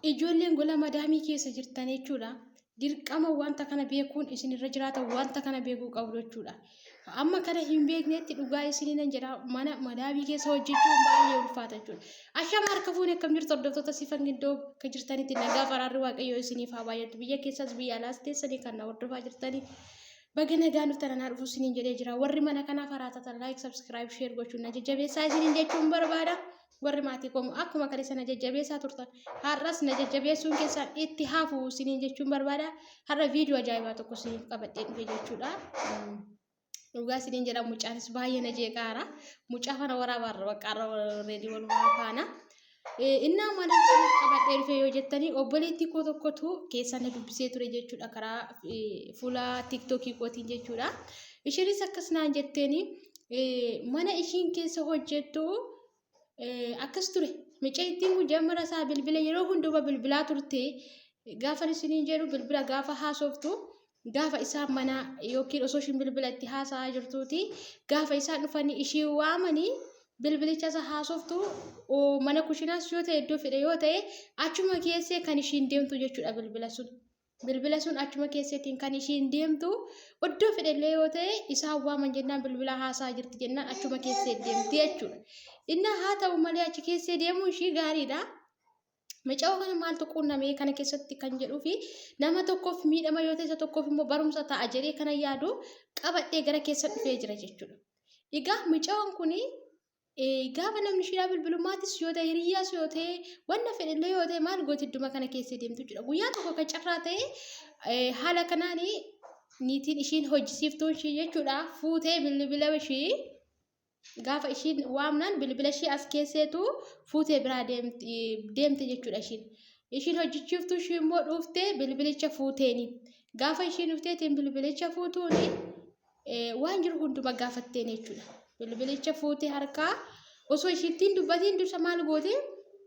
ijoolleen gola madaamii keessa jirtan jechuudha. Dirqama wanta kana beekuun isin irra jiraata wanta kana beekuu qabdu jechuudha. Amma kana hin beeknetti dhugaa isiniin jedha mana madaamii keessa hojjechuun baay'ee ulfaata jechuudha. Ashama harka fuunee akkam jirtu hordoftoota sifan giddoo akka jirtanitti nagaa faraarri waaqayyoo isiniif haa baay'atu. Biyya keessas biyya alaas teessanii kan hordofaa jirtanii baga nagaan dhuftan dhufu isiniin jedhee jira. Warri mana kana faraatatan like, subscribe, share gochuun na jajjabeessaa isiniin jechuun barbaada. Warri maatii komu akkuma kale sana jajjabeessaa turtan har'as na jajjabeessuun keessan itti hafu isiniin jechuun barbaada. Har'a viidiyoo ajaa'ibaa tokko isiniif qabadhee dhufe jechuudha. Dhugaa isiniin jedha mucaanis baay'ee na jeeqaara. Mucaa kana waraabaarra baqqaarra reedii walumaa faana. Innaa mana isiniif qabadhee dhufe yoo jettanii obboleettii koo tokkotu keessa na dubbisee ture jechuudha karaa fuula tiktokii kootiin jechuudha. Isheenis akkas naan jetteeni mana ishiin keessa hojjettu akkas ture. Mucayittiin kun jammara isaa bilbila yeroo hundumaa bilbilaa turte gaafa isiniin jedhu bilbila gaafa haasoftu gaafa isaan mana yookiin osoo ishiin bilbila itti haasa'aa jirtuuti gaafa isaan dhufanii ishii waamanii bilbilicha isa haasoftu mana kushinaas yoo ta'e iddoo fedhe yoo ta'e achuma keessee kan ishiin deemtu jechuudha bilbila sun. Bilbila sun achuma keesseetiin kan ishiin deemtu iddoo fedhellee yoo ta'e isaan waaman jennaan bilbila haasaa jirti jennaan achuma keessee deemti jechuudha. Inna haa ta'u malee achi keessee deemuu ishii gaariidha. Mucaa kana maaltu quunnamee kana keessatti kan jedhuu fi nama tokkoof miidhama yoo ta'e isa tokkoof immoo barumsa ta'a jedhee kana yaadu qabadhee gara keessa dhufee jira jechuudha. Egaa mucaan kuni gaafa namni shiraa bilbilumaatis yoo ta'e hiriyyaas yoo ta'e wanna fedhellee yoo ta'e maal gooti idduma kana keessee deemtu jechuudha. Guyyaa tokko kan carraa ta'e haala kanaan niitiin ishiin hojjisiiftuun ishii jechuudha fuutee bilbila ishii gaafa ishiin waamnaan bilbila ishii as keesseetu fuutee biraa deemte jechuudha ishiin. Ishiin hojjechiiftuu ishii immoo dhuftee bilbilicha fuuteeni. Gaafa ishiin dhufteetiin bilbilicha fuutuuni waan jiru hunduma gaafatteen jechuudha. Bilbilicha fuutee harkaa osoo ishiittiin dubbatiin dursa maal goote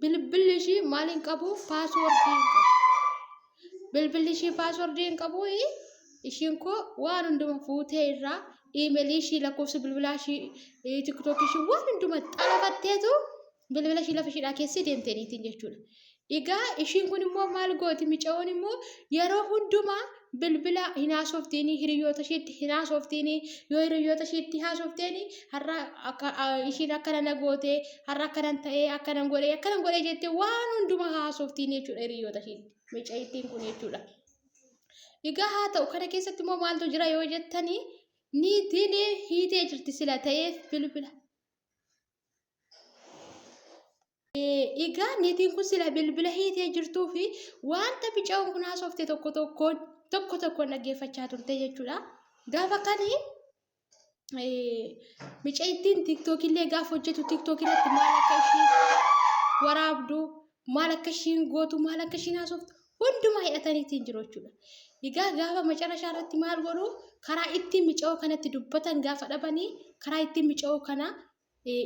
bilbilli ishii maaliin qabu paaswoordii hin qabu. Bilbilli ishii paaswoordii hin qabu ishiin koo waan hunduma fuutee irraa iimeelii ishii lakkoofsa bilbilaa ishii tiktookii ishii waan hunduma xalafatteetu bilbila ishii lafa ishiidhaa keessee deemteeniitiin jechuudha. Egaa ishiin kun immoo maal gooti mucaan immoo yeroo hundumaa bilbila hin haasoftiini hiriyoota ishiitti hin haasoftiini yoo hiriyoota ishiitti haasofteeni har'a ishiin akkana na goote har'a akkanan ta'ee akkanan godhee jettee waan hundumaa haasoftiini jechuudha hiriyoota ishiitti mucayittiin kun jechuudha. Egaa haa ta'u kana keessatti immoo maaltu jira yoo jettanii niitiin hiitee jirti sila ta'eef bilbila. Egaa niitiin kun sila bilbila hiitee jirtuu fi wanta mucaan kun haasofte tokko tokkoon dhaggeeffachaa turte jechuudha. Gaafa kanii mucayittiin tiktookillee gaafa hojjetu tiktookirratti maal akka ishiin waraabdu maal akka ishiin gootu maal akka ishiin haasoftu hundumaa hidhataniitiin jiru jechuudha. Egaa gaafa macarashaa irratti maal godhu karaa ittiin mucaa kanatti dubbatan gaafa dhabanii karaa ittiin mucaa kana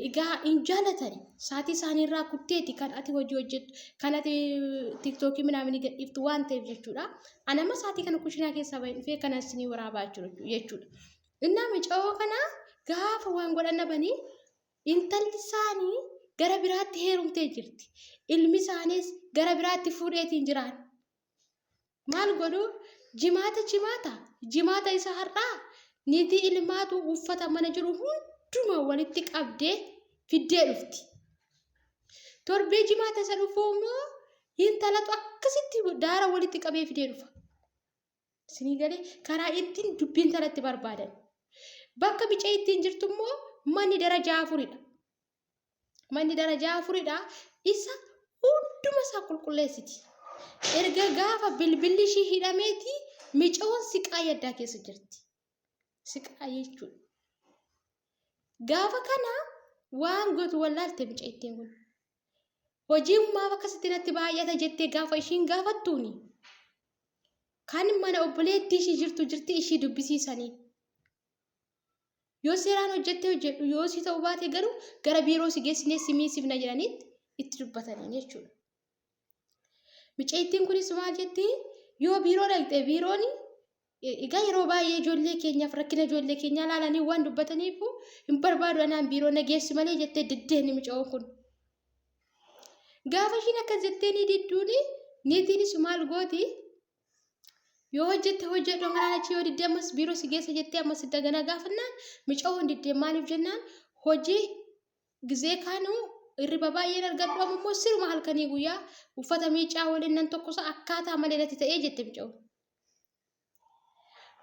egaa hin jaalatani. Saatii isaaniirraa kutteeti kan ati hojii hojjettu kan ati tiktookii midhaan gadhiiftu waan ta'eef jechuudha. Anama saatii kana kushinaa keessaa bahee dhufee kana isinii waraabaa jechuudha. Innaa mucaa kana gaafa waan godhan dhabanii intalli isaanii gara biraatti heerumtee jirti. Ilmi isaaniis gara biraatti fuudheetiin jiraan. Maal godhu jimaata isa har'aa niitii ilmaatu uffata mana jiru hunduma walitti qabdee fiddee dhufti. Torbee jimaata isa dhufu immoo intalatu akkasitti daara walitti qabee fidee dhufa. Isinii galee karaa ittiin dubbiin talatti barbaadan. Bakka mucaa ittiin jirtu immoo manni darajaa afuridha. Manni darajaa afuridha isa hunduma isaa qulqulleessiti. Erga gaafa bilbilli ishii hidhameeti mucaan siqaa yaddaa keessa jirti. Siqaa jechuudha. Gaafa kana waan gootu wallaalte mucayittiin kun. Hojiin maaf akkasitti natti baay'ata jettee gaafa ishiin gaafattuuni. Kan mana obboleettii ishii jirti ishii dubbisiisanii. Yoo seeraan hojjettee hojjedhu yoo si ta'u baate garuu gara biiroo si geessinee simiisifna jedhaniitti itti dubbatanii jechuudha. Mucayittiin kunis maal jetti yoo biiroo dhaqxe biiroon egaa yeroo baay'ee ijoollee keenyaaf rakkina ijoollee keenyaa ilaalanii waan dubbataniif hin barbaadu anaan biiroo nageessi malee jettee diddeeni mucaan kun. Gaafa ishiin akka jetteeni didduuni Niitiinis maal gooti yoo hojjette hojjedhu ngarachi yoo didde ammas biiroo si geessa jettee ammas dagana gaafannaan micoon didde maaliif jennaan hojii gizee kaanuu irriba baay'een argadhu ammoo siruma halkanii guyyaa uffata miicaa waliin nan tokkosa akkaataa malee natti ta'ee jette micoon.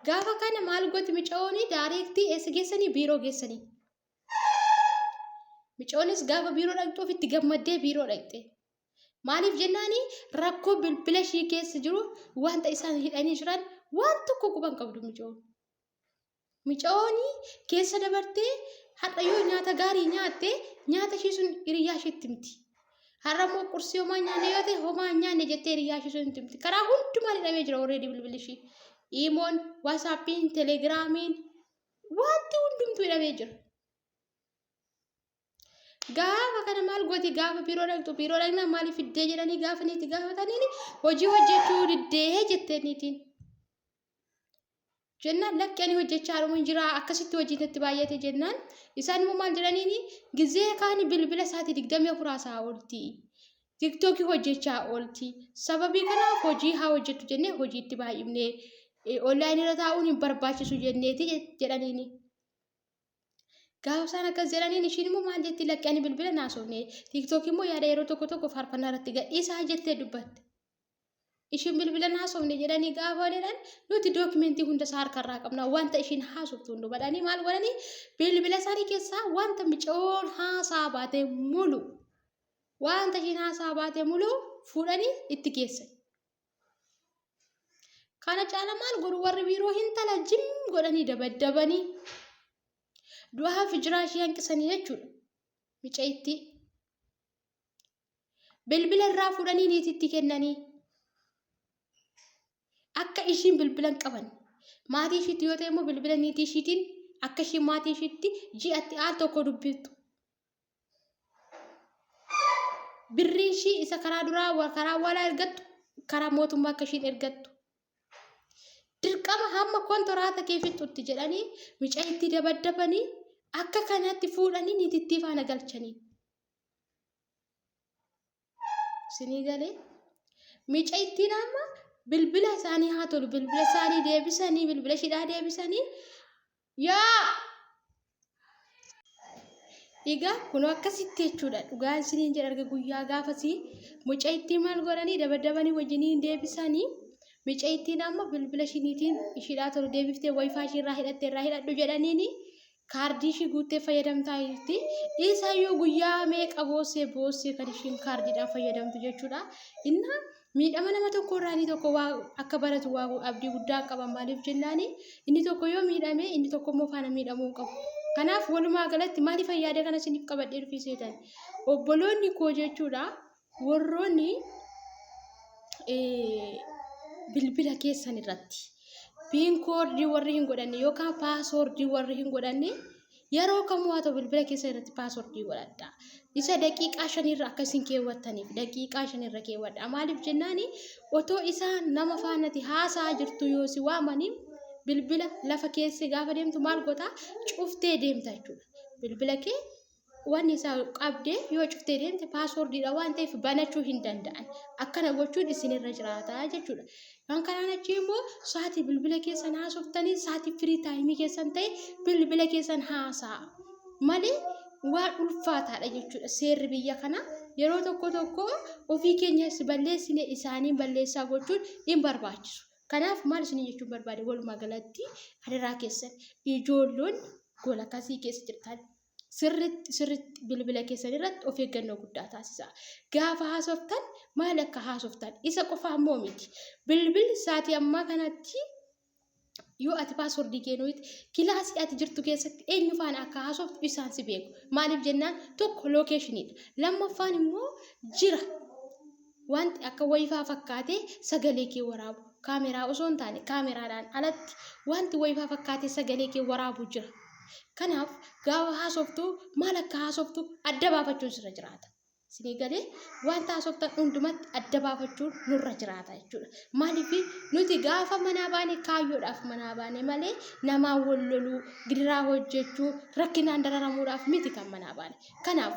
Gaafa kana maal gooti micooni daareektii eessa geessanii biiroo geessanii. Micoonis gaafa biiroo dhaqxu ofitti gammaddee biiroo dhaqxe. Maaliif jennaani rakkoo bilbila ishii keessa jiru wanta isaan hidhanii jiran waan tokko quban qabdu micoon. Micooni keessa dabartee har'a yoo nyaata gaarii nyaatte nyaata ishii sun hiriyaa ishiitti miti. Har'a immoo qursii homaa nyaanne yoo ta'e homaa nyaanne jettee hiriyaa ishii sun miti. Karaa hundumaan hidhamee jira already bilbilli ishii. Imoon, WhatsAppiin, Telegiraamiin wanti hundumtuu hidhamee jira. Gaafa kana maal gooti gaafa biiroo dhaqxu biiroo dhaqnaan maaliif fiddee jedhanii gaafa niiti gaafataniini hojii hojjechuu diddee jettee niitiin. Jennaan lakki ani hojjechaa dhumun jira akkasitti hojiitti baay'ate jennaan isaan immoo maal jedhaniini gizee kaani bilbila isaati 24 haasaa oolti. TikTokii hojjechaa oolti. Sababii kanaaf hojii haa hojjettu jennee hojiitti baay'ifnee online irra taa'uun hin barbaachisu jenneeti jedhaniini. Gaafa isaan akkas jedhaniin ishiin immoo maal jetti lakki ani bilbila naasofne TikTok immoo yaada yeroo tokko faarfannaa irratti gadhiisaa jettee dubbatte. Ishiin bilbila naasofne jedhanii gaafa jedhan nuti dookimentii hunda isaa harkarraa qabna wanta ishiin haasoftu hundu badhanii maal godhanii bilbila isaanii keessaa wanta micoon haasaa baate mulu wanta ishiin haasaa baate mulu fuudhanii itti geessan. Kana caala maal godhu warri biiroo hintala jim godhanii dabaddabanii. Du'aa fi jiraa ishee hanqisanii jechuudha. Micaitti. Bilbila irraa fuudhanii niititti kennanii. Akka ishiin bilbila hin qaban. Maatii ishiitti yoo ta'e immoo bilbila niitii ishiitiin akka ishiin maatii ishiitti ji'atti al tokko dubbiftu. Birrii ishii isa karaa duraa karaa walaa ergattu karaa mootummaa akka ishiin ergattu. Dirqama hamma kontoraata keefittutti jedhanii micaitti dabaddabanii akka kanatti fuudhanii niitittii faana galchanii. Sinii galee micaittiin amma bilbila isaanii haa tolu bilbila isaanii deebisanii bilbila shidhaa deebisanii yaa egaa kun akkasitti jechuudha dhugaan isiniin jedha arga guyyaa gaafasii micaittii maal godhanii dabaddabanii wajjiniin deebisanii. Micaittiin amma bilbila shiniitiin ishidhaa tolu deebiftee wifi ishirraa hidhattee irraa hidhadhu jedhaniini kaardii ishii guuttee fayyadamtaa jirti. Isaa yoo guyyaa meeqa boossee kan ishiin kaardiidhaan fayyadamtu jechuudha. Inna miidhama nama tokko irraa inni tokko waa akka baratu waa abdii guddaa qaba maaliif jennaani inni tokko yoo miidhame inni tokko immoo faana miidhamuu qabu. Kanaaf walumaa galatti maaliif yaada kana isiniif qabadhee dhufeetan obboloonni koo jechuudha warroonni bilbila keessan irratti piinkoordii warri hin godhanne yookaan paaswoordii warri hin godhanne yeroo kamuu haa ta'u bilbila keessan irratti paaswoordii godhadha. Isa daqiiqaa 5 irra akkasiin keewwattaniif daqiiqaa 5 irra keewwadha. Maaliif jennaani otoo isaan nama faanati haasaa jirtu yoo si waamanii bilbila lafa keessa gaafa deemtu maal goota cuftee deemta jechuudha. Bilbila kee waan isaa qabdee yoo cuftee deemte paaswoordiidha waan ta'eef banachuu hin danda'an. Akkana gochuun isinirra jiraata jechuudha. Kan kanaan achi immoo sa'aatii bilbila keessan haasoftanii sa'aatii firii taayimii keessan ta'e bilbila keessan haasaa malee waan ulfaataadha jechuudha. Seerri biyya kana yeroo tokko ofii keenyas balleessine isaanii balleessaa gochuun hin barbaachisu. Kanaaf maal isin jechuun barbaade walumaa galatti hadaraa keessan ijoolloon gola kasii keessa jirtan. Sirriitti bilbila keessan irratti of eeggannoo guddaa taasisaa. Gaafa haasoftan maal akka haasoftan isa qofaa immoo miti. Bilbilli sa'aatii ammaa kanatti yoo ati paaswoordii kennuuti kilaasii ati jirtu keessatti eenyu faana akka haasoftu isaan si beeku. Maaliif jennaan tokko lookeeshiniidha. Lammaffaan immoo jira. Wanti akka wayifaa fakkaatee sagalee kee waraabu. Kaameraa osoo hin taane kaameraadhaan alatti wanti wayifaa fakkaatee sagalee kee waraabu jira. Kanaaf gaafa haasoftu maal akka haasoftu adda baafachuun sirra jiraata. Sinii galee wanta haasoftan hundumatti adda baafachuun nurra jiraata jechuudha. Maaliif nuti gaafa manaa baane kaayyoodhaaf manaa baane malee namaan wal loluu gidiraa hojjechuu rakkinaan dararamuudhaaf miti kan manaa baane. Kanaaf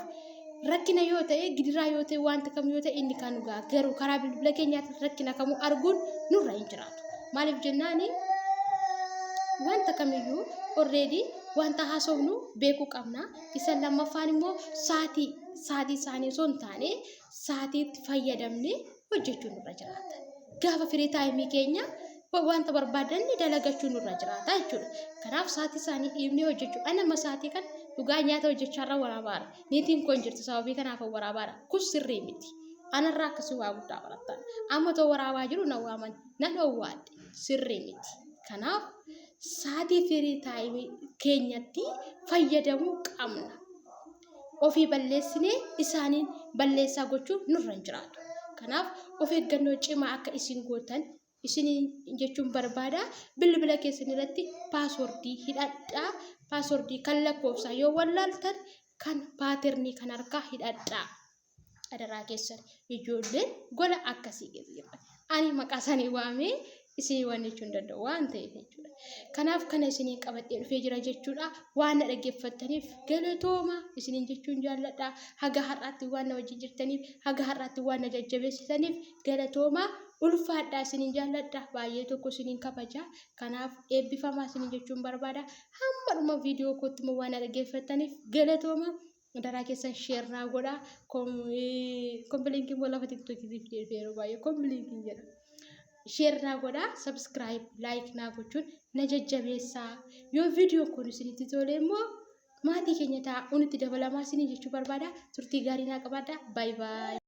rakkina yoo ta'e gidiraa yoo ta'e wanta kam yoo ta'e inni kan dhugaa garuu karaa bilbila keenyaatti rakkina kamuu arguun nurra hin jiraatu. Maaliif jennaani wanta kamiyyuu already wanta haasofnu beekuu qabna. Isa lammaffaan immoo saatii isaanii osoo hin taane saatiitti fayyadamne hojjechuu nurra jiraata. Gaafa firii taayimii keenya wanta barbaadanne dalagachuu nurra jiraata jechuudha. Kanaaf saatii isaanii dhiibnee hojjechuu anama saatii kan dhugaa nyaata hojjechaarra waraabaadha. Niitiin kun jirtu sababii kanaaf waraabaadha. Kun sirrii miti. Anarraa akkasii waa guddaa barattan. Amma too waraabaa jiru na waaman na dhoowwaadhe sirrii miti. Kanaaf saatii firii taayimii keenyatti fayyadamuu qabna. Ofii balleessinee isaaniin balleessaa gochuun nurra hin jiraatu. Kanaaf of eeggannoo cimaa akka isin gootan isiniin jechuun barbaada. Bilbila keessan irratti paaswordii hidhadhaa. Paaswordii kan lakkoofsaa yoo wallaaltan kan paaternii kan harkaa hidhadhaa. Adaraa keessan ijoolleen gola akkasii keessa jiran. Ani maqaa isaanii waamee isinii waan jechuun danda'u waan ta'eef jechuudha. Kanaaf kana isinii qabadhee dhufee jira jechuudha. Waan na dhaggeeffattaniif galatooma isiniin jechuun jaalladha. Haga har'aatti waan na wajjin jirtaniif, haga har'aatti waan na jajjabeessitaniif galatooma. Ulfaadhaa isiniin jaalladha. Baay'ee tokko isiniin kabaja. Kanaaf eebbifamaa isiniin jechuun barbaada. Hamma dhuma viidiyoo kootti immoo waan na dhaggeeffattaniif galatooma. Daraa keessan share naa godhaa. Kompilinkiin boolla lafa tiktookitiif jedhee baay'ee kompilinkiin jedha. Share naa godhaa, subscribe, like naa gochuun na jajjabeessaa. Yoo viidiyoo kun isinitti tole immoo maatii keenya ta'a unitti dabalamaa isiniin jechuu barbaada. Turtii gaarii naa qabaadhaa. Bye bye.